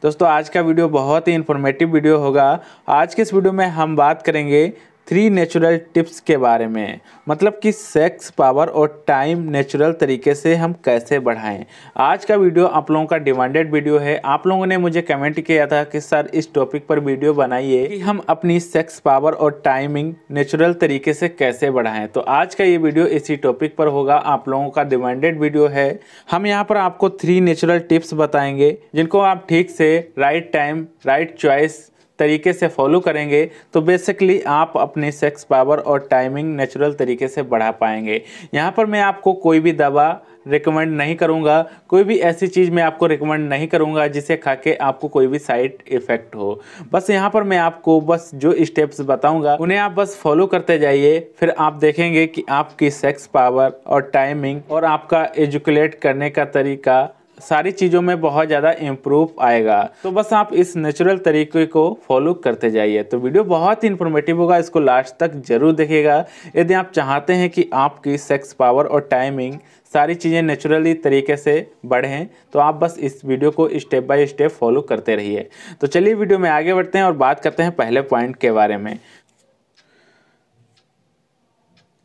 दोस्तों आज का वीडियो बहुत ही इन्फॉर्मेटिव वीडियो होगा। आज के इस वीडियो में हम बात करेंगे 3 नेचुरल टिप्स के बारे में, मतलब कि सेक्स पावर और टाइम नेचुरल तरीके से हम कैसे बढ़ाएं। आज का वीडियो आप लोगों का डिमांडेड वीडियो है। आप लोगों ने मुझे कमेंट किया था कि सर इस टॉपिक पर वीडियो बनाइए कि हम अपनी सेक्स पावर और टाइमिंग नेचुरल तरीके से कैसे बढ़ाएं। तो आज का ये वीडियो इसी टॉपिक पर होगा, आप लोगों का डिमांडेड वीडियो है। हम यहाँ पर आपको 3 नेचुरल टिप्स बताएंगे जिनको आप ठीक से राइट टाइम राइट चॉइस तरीके से फॉलो करेंगे तो बेसिकली आप अपने सेक्स पावर और टाइमिंग नेचुरल तरीके से बढ़ा पाएंगे। यहाँ पर मैं आपको कोई भी दवा रिकमेंड नहीं करूँगा, कोई भी ऐसी चीज़ मैं आपको रिकमेंड नहीं करूँगा जिसे खा के आपको कोई भी साइड इफ़ेक्ट हो। बस यहाँ पर मैं आपको बस जो स्टेप्स बताऊँगा उन्हें आप बस फॉलो करते जाइए, फिर आप देखेंगे कि आपकी सेक्स पावर और टाइमिंग और आपका एजुकेट करने का तरीका सारी चीज़ों में बहुत ज़्यादा इम्प्रूव आएगा। तो बस आप इस नेचुरल तरीके को फॉलो करते जाइए। तो वीडियो बहुत ही इन्फॉर्मेटिव होगा, इसको लास्ट तक जरूर देखिएगा। यदि आप चाहते हैं कि आपकी सेक्स पावर और टाइमिंग सारी चीज़ें नेचुरली तरीके से बढ़ें तो आप बस इस वीडियो को स्टेप बाय स्टेप फॉलो करते रहिए। तो चलिए वीडियो में आगे बढ़ते हैं और बात करते हैं पहले पॉइंट के बारे में।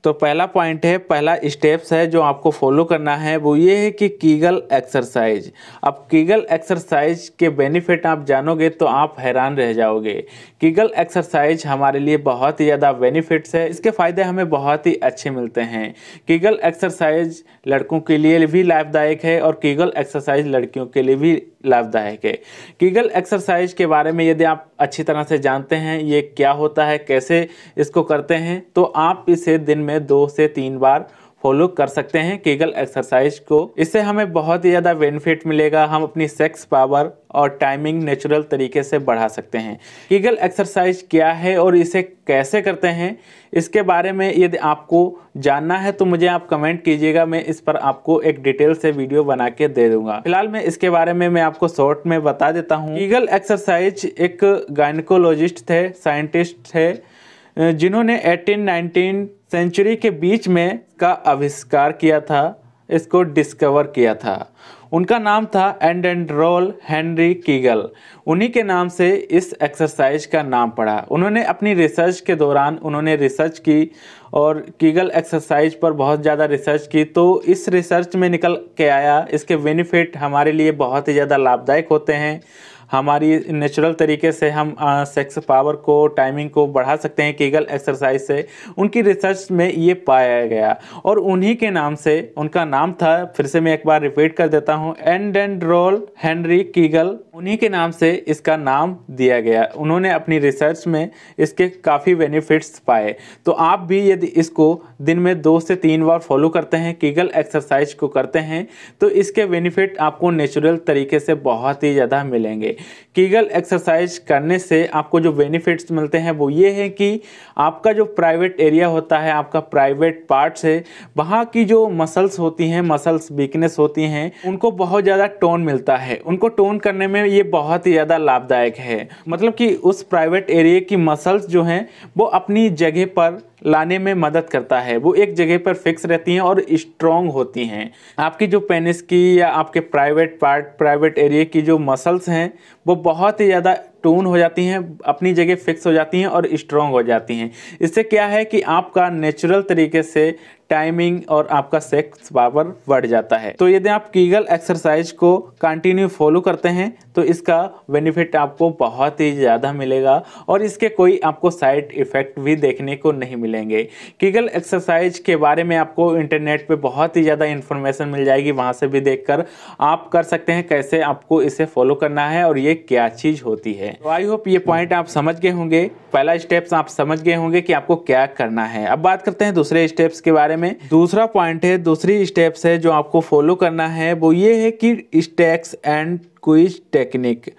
तो पहला पॉइंट है, पहला स्टेप्स है जो आपको फॉलो करना है वो ये है कि कीगल एक्सरसाइज। अब कीगल एक्सरसाइज के बेनिफिट आप जानोगे तो आप हैरान रह जाओगे। कीगल एक्सरसाइज हमारे लिए बहुत ही ज़्यादा बेनिफिट्स है, इसके फ़ायदे हमें बहुत ही अच्छे मिलते हैं। कीगल एक्सरसाइज लड़कों के लिए भी लाभदायक है और कीगल एक्सरसाइज लड़कियों के लिए भी लाभदायक है। कीगल एक्सरसाइज के बारे में यदि आप अच्छी तरह से जानते हैं ये क्या होता है, कैसे इसको करते हैं, तो आप इसे दिन में 2 से 3 बार फॉलो कर सकते हैं कीगल एक्सरसाइज को। इससे हमें बहुत ही ज़्यादा बेनिफिट मिलेगा, हम अपनी सेक्स पावर और टाइमिंग नेचुरल तरीके से बढ़ा सकते हैं। कीगल एक्सरसाइज क्या है और इसे कैसे करते हैं, इसके बारे में यदि आपको जानना है तो मुझे आप कमेंट कीजिएगा, मैं इस पर आपको एक डिटेल से वीडियो बना के दे दूंगा। फिलहाल मैं इसके बारे में मैं आपको शॉर्ट में बता देता हूँ। कीगल एक्सरसाइज एक गायनिकोलॉजिस्ट थे, साइंटिस्ट थे, जिन्होंने 18-19 सेंचुरी के बीच में का आविष्कार किया था, इसको डिस्कवर किया था। उनका नाम था एंडेंड्रोल हेनरी कीगल। उन्हीं के नाम से इस एक्सरसाइज का नाम पड़ा। उन्होंने अपनी रिसर्च के दौरान उन्होंने रिसर्च की और कीगल एक्सरसाइज पर बहुत ज़्यादा रिसर्च की, तो इस रिसर्च में निकल के आया इसके बेनिफिट हमारे लिए बहुत ही ज़्यादा लाभदायक होते हैं। हमारी नेचुरल तरीके से हम सेक्स पावर को टाइमिंग को बढ़ा सकते हैं कीगल एक्सरसाइज से। उनकी रिसर्च में ये पाया गया और उन्हीं के नाम से, उनका नाम था, फिर से मैं एक बार रिपीट कर देता हूँ, एंडेंड्रोल हेनरी कीगल, उन्हीं के नाम से इसका नाम दिया गया। उन्होंने अपनी रिसर्च में इसके काफ़ी बेनिफिट्स पाए। तो आप भी यदि इसको दिन में 2 से 3 बार फॉलो करते हैं, कीगल एक्सरसाइज को करते हैं, तो इसके बेनिफिट आपको नेचुरल तरीके से बहुत ही ज़्यादा मिलेंगे। कीगल एक्सरसाइज करने से आपको जो बेनिफिट्स मिलते हैं वो ये है कि आपका जो प्राइवेट एरिया होता है, आपका प्राइवेट पार्ट्स है, वहाँ की जो मसल्स होती हैं, मसल्स वीकनेस होती हैं, उनको बहुत ज़्यादा टोन मिलता है। उनको टोन करने में ये बहुत ही ज़्यादा लाभदायक है। मतलब कि उस प्राइवेट एरिया की मसल्स जो हैं वो अपनी जगह पर लाने में मदद करता है, वो एक जगह पर फिक्स रहती हैं और स्ट्रॉन्ग होती हैं। आपकी जो पेनिस की या आपके प्राइवेट पार्ट, प्राइवेट एरिया की जो मसल्स हैं वो बहुत ही ज़्यादा टून हो जाती हैं, अपनी जगह फिक्स हो जाती हैं और स्ट्रॉन्ग हो जाती हैं। इससे क्या है कि आपका नेचुरल तरीके से टाइमिंग और आपका सेक्स पावर बढ़ जाता है। तो यदि आप कीगल एक्सरसाइज को कंटिन्यू फॉलो करते हैं तो इसका बेनिफिट आपको बहुत ही ज़्यादा मिलेगा और इसके कोई आपको साइड इफ़ेक्ट भी देखने को नहीं मिलेंगे। कीगल एक्सरसाइज के बारे में आपको इंटरनेट पे बहुत ही ज़्यादा इन्फॉर्मेशन मिल जाएगी, वहाँ से भी देखकर आप कर सकते हैं कैसे आपको इसे फॉलो करना है और ये क्या चीज़ होती है। तो आई होप ये पॉइंट आप समझ गए होंगे, पहला स्टेप्स आप समझ गए होंगे कि आपको क्या करना है। अब बात करते हैं दूसरे स्टेप्स के बारे में। दूसरा पॉइंट है, दूसरी स्टेप्स है जो आपको फॉलो करना है वो ये है कि स्टैक्स एंड क्विज टेक्निक।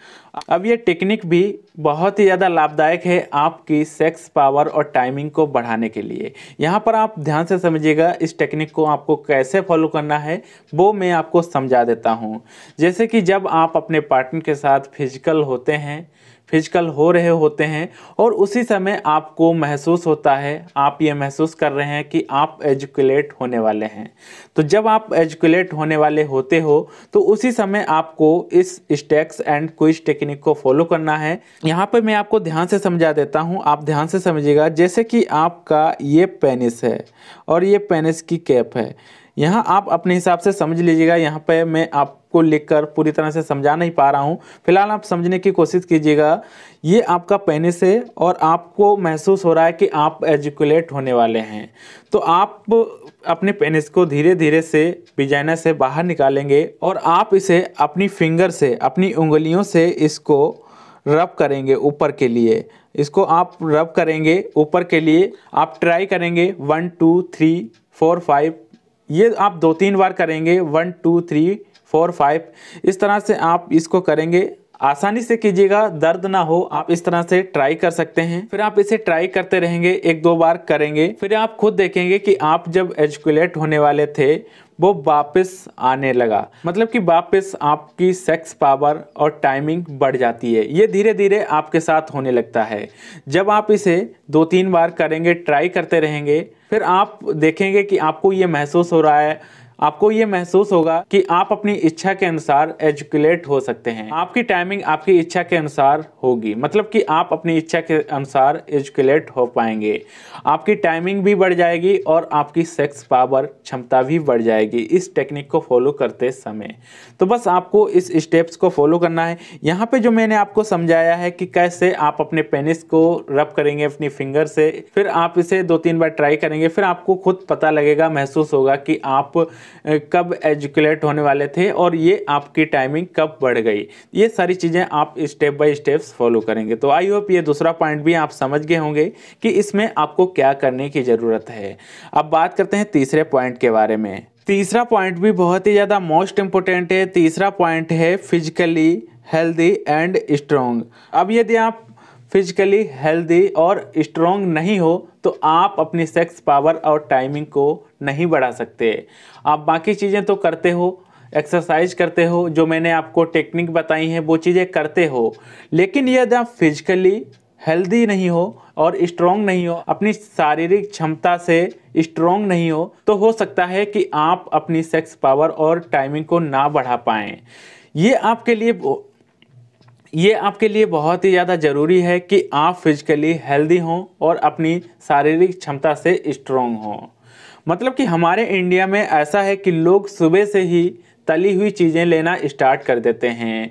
अब ये टेक्निक भी बहुत ही ज़्यादा लाभदायक है आपकी सेक्स पावर और टाइमिंग को बढ़ाने के लिए। यहाँ पर आप ध्यान से समझिएगा, इस टेक्निक को आपको कैसे फॉलो करना है वो मैं आपको समझा देता हूँ। जैसे कि जब आप अपने पार्टनर के साथ फिजिकल होते हैं, फिजिकल हो रहे होते हैं और उसी समय आपको महसूस होता है, आप ये महसूस कर रहे हैं कि आप एजुकेट होने वाले हैं। तो जब आप एजुकेट होने वाले होते हो तो उसी समय आपको इस इस स्टैक्स एंड क्विज टेक्निक को फॉलो करना है। यहाँ पे मैं आपको ध्यान से समझा देता हूँ, आप ध्यान से समझिएगा। जैसे कि आपका ये पेनिस है और ये पेनिस की कैप है, यहाँ आप अपने हिसाब से समझ लीजिएगा। यहाँ पे मैं आपको लिखकर पूरी तरह से समझा नहीं पा रहा हूँ, फिलहाल आप समझने की कोशिश कीजिएगा। ये आपका पेनिस है और आपको महसूस हो रहा है कि आप एजुकुलेट होने वाले हैं, तो आप अपने पेनिस को धीरे धीरे से विजाइना से बाहर निकालेंगे और आप इसे अपनी फिंगर से, अपनी उंगलियों से इसको रब करेंगे ऊपर के लिए। इसको आप रब करेंगे ऊपर के लिए, आप ट्राई करेंगे 1 2 3 4 5, ये आप 2-3 बार करेंगे 1 2 3 4 5। इस तरह से आप इसको करेंगे, आसानी से कीजिएगा, दर्द ना हो, आप इस तरह से ट्राई कर सकते हैं। फिर आप इसे ट्राई करते रहेंगे, 1-2 बार करेंगे, फिर आप खुद देखेंगे कि आप जब एजुकुलेट होने वाले थे वो वापस आने लगा, मतलब कि वापस आपकी सेक्स पावर और टाइमिंग बढ़ जाती है। ये धीरे धीरे आपके साथ होने लगता है। जब आप इसे 2-3 बार करेंगे, ट्राई करते रहेंगे, फिर आप देखेंगे कि आपको ये महसूस हो रहा है, आपको ये महसूस होगा कि आप अपनी इच्छा के अनुसार एजुकुलेट हो सकते हैं। आपकी टाइमिंग आपकी इच्छा के अनुसार होगी, मतलब कि आप अपनी इच्छा के अनुसार एजुकुलेट हो पाएंगे। आपकी टाइमिंग भी बढ़ जाएगी और आपकी सेक्स पावर क्षमता भी बढ़ जाएगी इस टेक्निक को फॉलो करते समय। तो बस आपको इस स्टेप्स को फॉलो करना है। यहाँ पे जो मैंने आपको समझाया है कि कैसे आप अपने पेनिस को रब करेंगे अपनी फिंगर से, फिर आप इसे 2-3 बार ट्राई करेंगे, फिर आपको खुद पता लगेगा, महसूस होगा कि आप कब एजुकुलेट होने वाले थे और ये आपकी टाइमिंग कब बढ़ गई। ये सारी चीज़ें आप स्टेप बाय स्टेप्स फॉलो करेंगे। तो आई होप ये दूसरा पॉइंट भी आप समझ गए होंगे कि इसमें आपको क्या करने की ज़रूरत है। अब बात करते हैं तीसरे पॉइंट के बारे में। तीसरा पॉइंट भी बहुत ही ज़्यादा मोस्ट इम्पोर्टेंट है। तीसरा पॉइंट है फिजिकली हेल्दी एंड स्ट्रॉन्ग। अब यदि आप फिजिकली हेल्दी और स्ट्रॉन्ग नहीं हो तो आप अपनी सेक्स पावर और टाइमिंग को नहीं बढ़ा सकते। आप बाकी चीज़ें तो करते हो, एक्सरसाइज करते हो, जो मैंने आपको टेक्निक बताई हैं वो चीज़ें करते हो, लेकिन यदि आप फिजिकली हेल्दी नहीं हो और स्ट्रॉन्ग नहीं हो, अपनी शारीरिक क्षमता से स्ट्रॉन्ग नहीं हो, तो हो सकता है कि आप अपनी सेक्स पावर और टाइमिंग को ना बढ़ा पाएँ। ये आपके लिए बहुत ही ज़्यादा ज़रूरी है कि आप फिजिकली हेल्दी हों और अपनी शारीरिक क्षमता से स्ट्रॉन्ग हों। मतलब कि हमारे इंडिया में ऐसा है कि लोग सुबह से ही तली हुई चीज़ें लेना स्टार्ट कर देते हैं।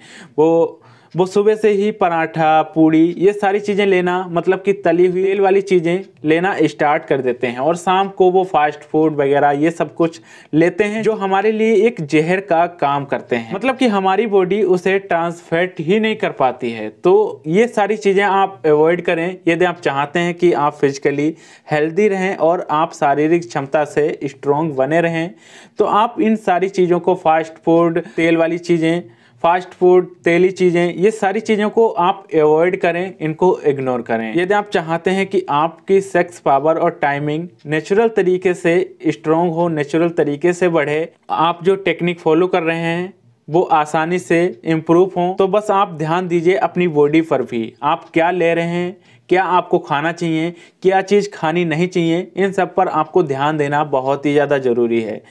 वो सुबह से ही पराठा, पूड़ी, ये सारी चीज़ें लेना, मतलब कि तली हुई तेल वाली चीज़ें लेना स्टार्ट कर देते हैं, और शाम को वो फास्ट फूड वगैरह ये सब कुछ लेते हैं जो हमारे लिए एक जहर का काम करते हैं, मतलब कि हमारी बॉडी उसे ट्रांसफर ही नहीं कर पाती है। तो ये सारी चीज़ें आप अवॉइड करें यदि आप चाहते हैं कि आप फिजिकली हेल्दी रहें और आप शारीरिक क्षमता से स्ट्रॉन्ग बने रहें। तो आप इन सारी चीज़ों को, फास्ट फूड, तेल वाली चीज़ें, फास्ट फूड, तेली चीज़ें, ये सारी चीज़ों को आप अवॉइड करें, इनको इग्नोर करें। यदि आप चाहते हैं कि आपकी सेक्स पावर और टाइमिंग नेचुरल तरीके से स्ट्रॉन्ग हो, नेचुरल तरीके से बढ़े, आप जो टेक्निक फॉलो कर रहे हैं वो आसानी से इम्प्रूव हो, तो बस आप ध्यान दीजिए अपनी बॉडी पर भी। आप क्या ले रहे हैं, क्या आपको खाना चाहिए, क्या चीज़ खानी नहीं चाहिए, इन सब पर आपको ध्यान देना बहुत ही ज़्यादा ज़रूरी है।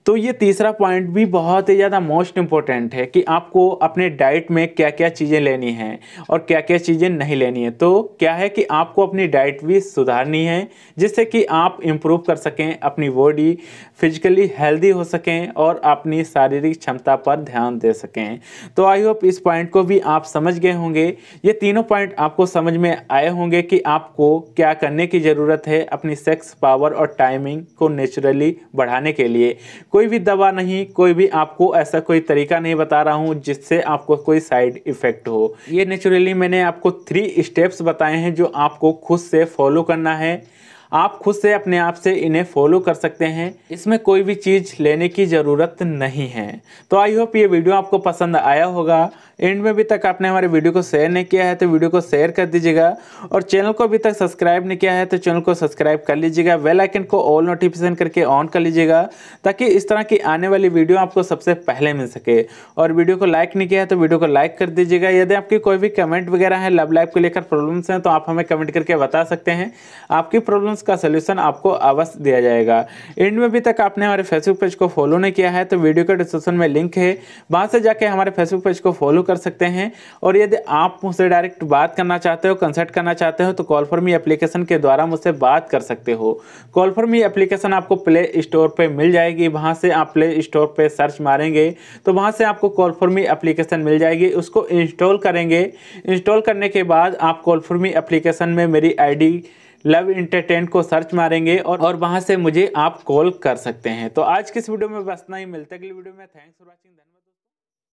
तो ये तीसरा पॉइंट भी बहुत ही ज़्यादा मोस्ट इम्पोर्टेंट है कि आपको अपने डाइट में क्या क्या चीज़ें लेनी हैं और क्या क्या चीज़ें नहीं लेनी है। तो क्या है कि आपको अपनी डाइट भी सुधारनी है जिससे कि आप इम्प्रूव कर सकें, अपनी बॉडी फिजिकली हेल्दी हो सकें और अपनी शारीरिक क्षमता पर ध्यान दे सकें। तो आई होप इस पॉइंट को भी आप समझ गए होंगे। ये तीनों पॉइंट आपको समझ में आए होंगे कि आपको क्या करने की ज़रूरत है अपनी सेक्स पावर और टाइमिंग को नेचुरली बढ़ाने के लिए। कोई भी दवा नहीं, कोई भी आपको ऐसा कोई तरीका नहीं बता रहा हूँ जिससे आपको कोई साइड इफ़ेक्ट हो। ये नेचुरली मैंने आपको 3 स्टेप्स बताए हैं जो आपको खुद से फॉलो करना है। आप खुद से अपने आप से इन्हें फॉलो कर सकते हैं, इसमें कोई भी चीज़ लेने की ज़रूरत नहीं है। तो आई होप ये वीडियो आपको पसंद आया होगा। एंड में अभी तक आपने हमारे वीडियो को शेयर नहीं किया है तो वीडियो को शेयर कर दीजिएगा, और चैनल को अभी तक सब्सक्राइब नहीं किया है तो चैनल को सब्सक्राइब कर लीजिएगा। बेल आइकन को ऑल नोटिफिकेशन करके ऑन कर लीजिएगा ताकि इस तरह की आने वाली वीडियो आपको सबसे पहले मिल सके। और वीडियो को लाइक नहीं किया है तो वीडियो को लाइक कर दीजिएगा। यदि आपकी कोई भी कमेंट वगैरह है, लव लाइफ को लेकर प्रॉब्लम्स हैं, तो आप हमें कमेंट करके बता सकते हैं। आपकी प्रॉब्लम उसका सोल्यूशन आपको अवश्य दिया जाएगा। एंड में अभी तक आपने हमारे फेसबुक पेज को फॉलो नहीं किया है तो वीडियो के डिस्क्रिप्शन में लिंक है, वहाँ से जाके हमारे फेसबुक पेज को फॉलो कर सकते हैं। और यदि आप मुझसे डायरेक्ट बात करना चाहते हो, कंसल्ट करना चाहते हो तो कॉल फॉर मी एप्लीकेशन के द्वारा मुझसे बात कर सकते हो। कॉल फॉर मी एप्लीकेशन आपको प्ले स्टोर पे मिल जाएगी, वहाँ से आप प्ले स्टोर पे सर्च मारेंगे तो वहाँ से आपको कॉल फॉर मी एप्लीकेशन मिल जाएगी। उसको इंस्टॉल करेंगे, इंस्टॉल करने के बाद आप कॉल फॉर मी एप्लीकेशन में मेरी आईडी लव एंटरटेन को सर्च मारेंगे और वहाँ से मुझे आप कॉल कर सकते हैं। तो आज की इस वीडियो में बस इतना ही, मिलते हैं अगली वीडियो में। Thanks for watching.